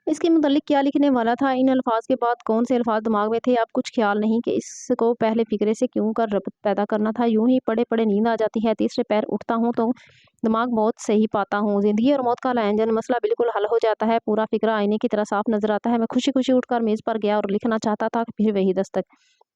इसके मुतालिक क्या लिखने वाला था, इन अल्फाज के बाद कौन से अल्फाज दिमाग में थे, अब कुछ ख्याल नहीं कि इसको पहले फिक्रे से क्यों कर रब्त पैदा करना था। यूं ही पड़े पड़े नींद आ जाती है, तीसरे पैर उठता हूँ तो दिमाग बहुत सही पाता हूँ। ज़िंदगी और मौत का लाइन मसला बिल्कुल हल हो जाता है, पूरा फिक्रा आईने की तरह साफ नजर आता है। मैं खुशी खुशी उठकर मेज़ पर गया और लिखना चाहता था कि फिर वही दस्तक।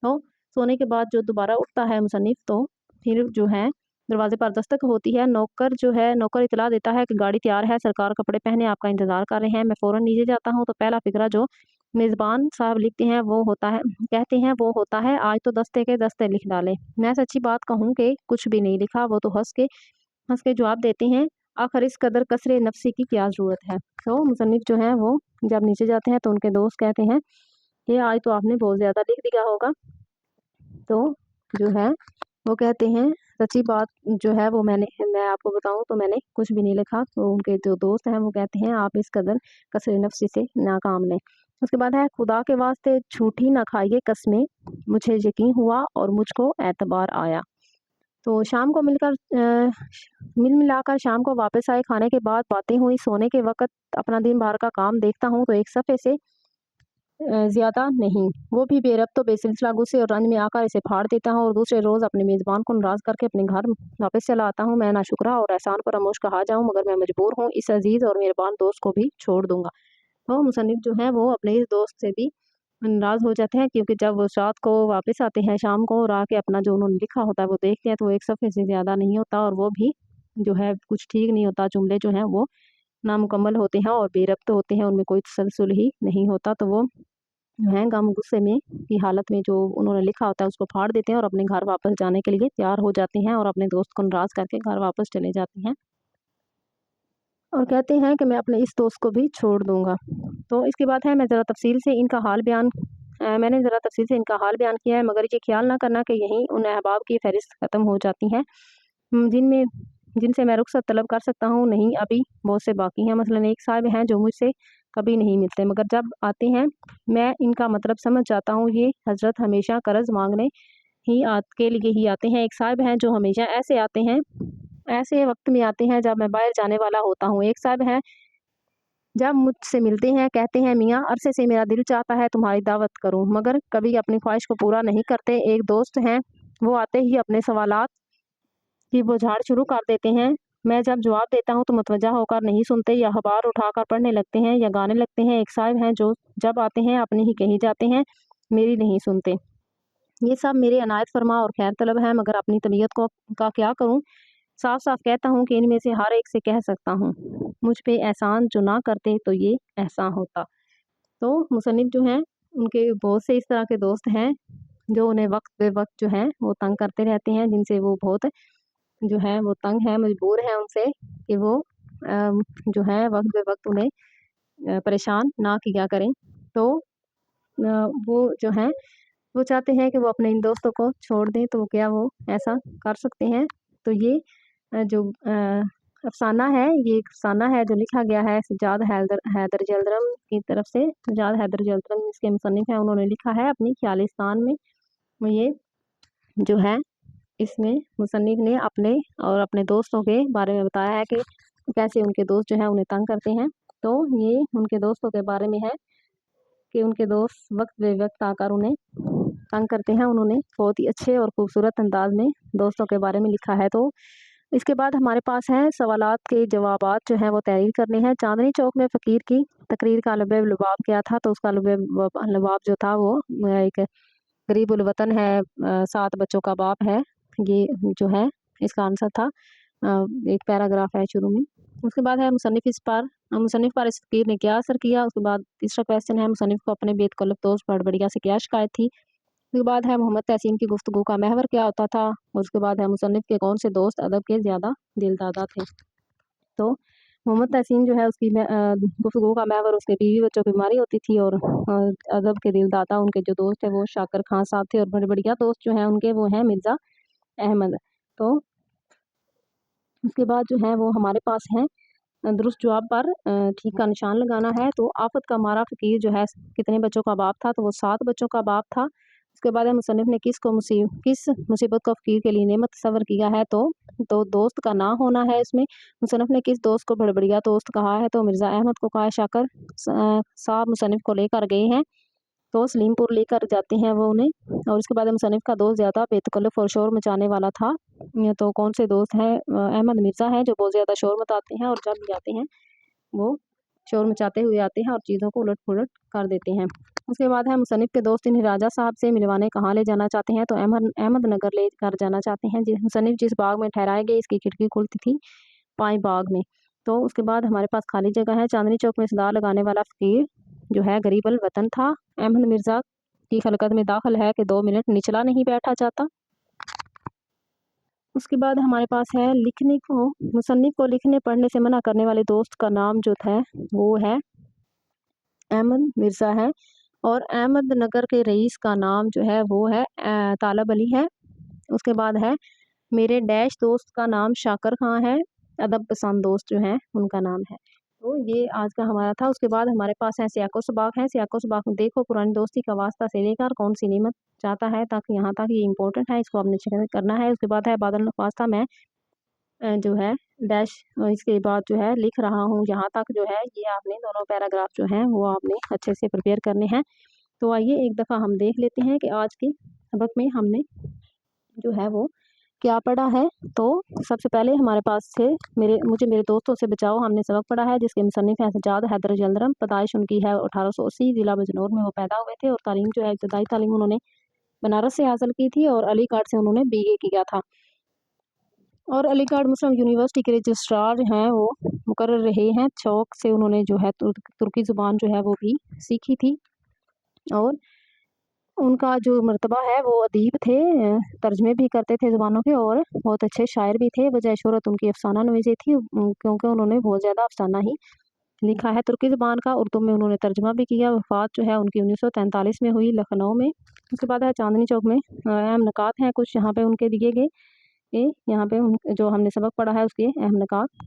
तो सोने के बाद जो दोबारा उठता है मुसन्निफ, तो फिर जो है दरवाजे पर दस्तक होती है। नौकर इतला देता है कि गाड़ी तैयार है, सरकार कपड़े पहने आपका इंतजार कर रहे हैं। मैं फौरन नीचे जाता हूँ तो पहला फिक्रा जो मेज़बान साहब लिखते हैं वो होता है, कहते हैं वो होता है, आज तो दस्ते के दस्ते लिख डाले। मैं सच्ची बात कहूँ कि कुछ भी नहीं लिखा। वो तो हंस के जवाब देते हैं, आखिर इस कदर कसरे नफसी की क्या ज़रूरत है। तो मुसन्निफ जो है वो जब नीचे जाते हैं तो उनके दोस्त कहते हैं कि आज तो आपने बहुत ज़्यादा लिख दिया होगा। तो जो है वो कहते हैं, सच्ची बात जो है वो मैं आपको बताऊं तो मैंने कुछ भी नहीं लिखा। तो उनके जो दोस्त हैं वो कहते हैं, आप इस कदर कसरे नफ्सी से नाकाम लें। उसके बाद है, खुदा के वास्ते झूठी ना खाइए कस्में, मुझे यकीन हुआ और मुझको एतबार आया। तो शाम को मिल मिलाकर शाम को वापस आए, खाने के बाद बातें हुई, सोने के वक्त अपना दिन भर का काम देखता हूँ तो एक सफ़े से ज़्यादा नहीं, वो भी बेरब्त बेसिलसिला गुस्से और रंज में आकर इसे फाड़ देता हूँ और दूसरे रोज़ अपने मेज़बान को नाराज़ करके अपने घर वापस चला आता हूँ। मैं नाशुक्रा और एहसान फरामोश कहा जाऊँ, मगर मैं मजबूर हूँ, इस अजीज़ और मेहरबान दोस्त को भी छोड़ दूंगा। तो मुसन्निफ जो है वो अपने इस दोस्त से भी नाराज़ हो जाते हैं, क्योंकि जब वो रात को वापस आते हैं शाम को और आके अपना जो उन्होंने लिखा होता है वो देखते हैं तो एक सफ़े से ज़्यादा नहीं होता, और वो भी जो है कुछ ठीक नहीं होता। जुमले जो हैं वो नामुकम्मल होते हैं और बेरब्त होते हैं, उनमें कोई तसलसल ही नहीं होता। तो वो जो है गम गुस्से में की हालत में जो उन्होंने लिखा होता है उसको फाड़ देते हैं और अपने घर वापस जाने के लिए तैयार हो जाते हैं और अपने दोस्त को नाराज़ करके घर वापस चले जाते हैं और कहते हैं कि मैं अपने इस दोस्त को भी छोड़ दूंगा। तो इसके बाद है, मैंने ज़रा तफसील से इनका हाल बयान किया है, मगर ये ख्याल ना करना कि यहीं उन अहबाब की फहरिस्त ख़त्म हो जाती है जिनमें जिनसे मैं रुखसत तलब कर सकता हूँ। नहीं, अभी बहुत से बाकी हैं। मसलन एक साहब हैं जो मुझसे कभी नहीं मिलते, मगर जब आते हैं मैं इनका मतलब समझ जाता हूँ। ये हजरत हमेशा कर्ज मांगने के लिए ही आते हैं। एक साहब हैं जो हमेशा ऐसे वक्त में आते हैं जब मैं बाहर जाने वाला होता हूँ। एक साहब हैं जब मुझसे मिलते हैं कहते हैं, मियाँ अरसे से मेरा दिल चाहता है तुम्हारी दावत करूं, मगर कभी अपनी ख्वाहिश को पूरा नहीं करते। एक दोस्त हैं, वो आते ही अपने सवालात की बुझाड़ शुरू कर देते हैं। मैं जब जवाब देता हूँ तो मुतवज्जा होकर नहीं सुनते, या अखबार उठाकर पढ़ने लगते हैं या गाने लगते हैं। एक साहब हैं जो जब आते हैं अपनी ही कही जाते हैं, मेरी नहीं सुनते। ये सब मेरे अनायत फरमा और खैर तलब है, मगर अपनी तबीयत का क्या करूँ। साफ साफ कहता हूँ कि इनमें से हर एक से कह सकता हूँ, मुझ पे एहसान जो ना करते तो ये एहसान होता। तो मुसन्निफ जो हैं उनके बहुत से इस तरह के दोस्त हैं जो उन्हें वक्त बे वक्त जो है वो तंग करते रहते हैं, जिनसे वो बहुत जो है वो तंग है, मजबूर है उनसे कि वो जो है वक्त बे वक्त उन्हें परेशान ना किया करें। तो वो जो है वो चाहते हैं कि वो अपने इन दोस्तों को छोड़ दें, तो क्या वो ऐसा कर सकते हैं। तो ये जो अफसाना है, ये एक अफसाना है जो लिखा गया है सज्जाद हैदर जलदरम की तरफ से। सज्जाद हैदर जलदरम इसके मुसन्निफ हैं, उन्होंने लिखा है अपनी ख्यालिस्तान में। ये जो है इसमें मुसन्निफ ने अपने और अपने दोस्तों के बारे में बताया है कि कैसे उनके दोस्त जो है उन्हें तंग करते हैं। तो ये उनके दोस्तों के बारे में है कि उनके दोस्त वक्त बे वक्त आकर उन्हें तंग करते हैं। उन्होंने बहुत ही अच्छे और खूबसूरत अंदाज में दोस्तों के बारे में लिखा है। तो इसके बाद हमारे पास है सवालात के जवाबात जो हैं वो तहरीर करने हैं। चांदनी चौक में फ़कीर की तकरीर का लबे लुबाब क्या था, तो उसका लबे लुबाब जो था वो एक गरीबुल वतन है, 7 बच्चों का बाप है, ये जो है इसका आंसर था। एक पैराग्राफ है शुरू में। उसके बाद है मुसन्निफ पर इस फ़कीर ने क्या असर किया। उसके बाद तीसरा क्वेश्चन है, मुसन्निफ को अपने बेतकल्लुफ़ दोस्त बड़बड़िया से क्या शिकायत थी। उसके बाद है, मोहम्मद तहसीन की गुफ्तगू का महवर क्या होता था। उसके बाद है, मुसन्निफ के कौन से दोस्त अदब के ज़्यादा दिलदादा थे। तो मोहम्मद तहसीन जो है उसकी गुफ्तगू का महवर उसके बीवी बच्चों की बीमारी होती थी, और अदब के दिलदादा उनके जो दोस्त थे वो शाकर खान साहब थे, और बड़े बढ़िया दोस्त जो हैं उनके वो हैं मिर्ज़ा अहमद। तो उसके बाद जो है वो हमारे पास है दुरुस्त जवाब पर ठीक का निशान लगाना है। तो आफत का मारा फ़कीर जो है कितने बच्चों का बाप था, तो वो 7 बच्चों का बाप था। उसके बाद है मुसन्निफ़ ने किस मुसीबत को फ़कीर के लिए नेमत तस्वर किया है, तो दोस्त का ना होना है इसमें। मुसन्निफ़ ने किस दोस्त को भड़बड़िया दोस्त कहा है, तो मिर्ज़ा अहमद को कहा है। शाकर साहब मुसन्निफ़ को लेकर गए हैं, तो सलीमपुर लेकर जाते हैं वो उन्हें। और उसके बाद मुसन्निफ़ का दोस्त ज़्यादा बेतकल्लुफ़ और शोर मचाने वाला था, तो कौन से दोस्त हैं? अहमद मिर्ज़ा हैं, जो बहुत ज़्यादा शोर मचाते हैं, और जब भी आते हैं वो शोर मचाते हुए आते हैं और चीज़ों को उलट-पुलट कर देते हैं। उसके बाद है मुसन्निफ़ के दोस्त इन्हें राजा साहब से मिलवाने कहाँ ले जाना चाहते हैं, तो अहमद नगर ले कर जाना चाहते हैं। मुसन्निफ़ जिस बाग में ठहराए गए, इसकी खिड़की खुलती थी पाएँ बाग में। तो उसके बाद हमारे पास खाली जगह है। चांदनी चौक में सितार लगाने वाला फ़कीर जो है गरीब अल वतन था। अहमद मिर्ज़ा की खलकत में दाखिल है कि 2 मिनट निचला नहीं बैठा जाता। उसके बाद हमारे पास है मुसन्निफ़ को लिखने पढ़ने से मना करने वाले दोस्त का नाम जो था वो है अहमद मिर्ज़ा है, और अहमद नगर के रईस का नाम जो है वो है तालब अली है। उसके बाद है मेरे डैश दोस्त का नाम शाकर खां है, अदब पसंद दोस्त जो हैं उनका नाम है। तो ये आज का हमारा था। उसके बाद हमारे पास है सियाको-सबाक है। सियाको-सबाक में देखो पुरानी दोस्ती का वास्ता से लेकर कौन सी नेमत चाहता है, ताकि यहाँ तक ये इम्पोर्टेंट है, इसको आपने चेक करना है। उसके बाद है बादल नख्वास्ता मैं जो है डैश इसके बाद जो है लिख रहा हूँ यहाँ तक जो है, ये आपने दोनों पैराग्राफ जो हैं वो आपने अच्छे से प्रिपेयर करने हैं। तो आइए एक दफ़ा हम देख लेते हैं कि आज के सबक में हमने जो है वो क्या पढ़ा है। तो सबसे पहले हमारे पास थे मुझे मेरे दोस्तों से बचाओ, हमने सबक पढ़ा है, जिसके मुसन्निफ़ हैं सज्जाद हैदर जलंधरम। पैदाइश उनकी है 1880, ज़िला बिजनौर में वो पैदा हुए थे, और तालीम जो है इब्तदाई तालीम उन्होंने बनारस से हासिल की थी, और अलीगढ़ से उन्होंने BA किया था। और अलीगढ़ मुस्लिम यूनिवर्सिटी के रजिस्ट्रार हैं वो मुकर्रर रहे हैं। शौक़ से उन्होंने जो है तुर्की ज़ुबान जो है वो भी सीखी थी, और उनका जो मर्तबा है वो अदीब थे, तर्जमे भी करते थे ज़ुबानों के, और बहुत अच्छे शायर भी थे। वजह शोहरत उनकी अफ़साना नवीसी थी, क्योंकि उन्होंने बहुत ज़्यादा अफ़साना ही लिखा है तुर्की ज़ुबान का। उर्दू में उन्होंने तर्जमा भी किया। वफ़ात जो है उनकी 1943 में हुई, लखनऊ में। उसके बाद है चांदनी चौक में अहम निकात हैं कुछ यहाँ पे उनके दिए गए, यहाँ पे जो हमने सबक पढ़ा है उसके अहम निकात।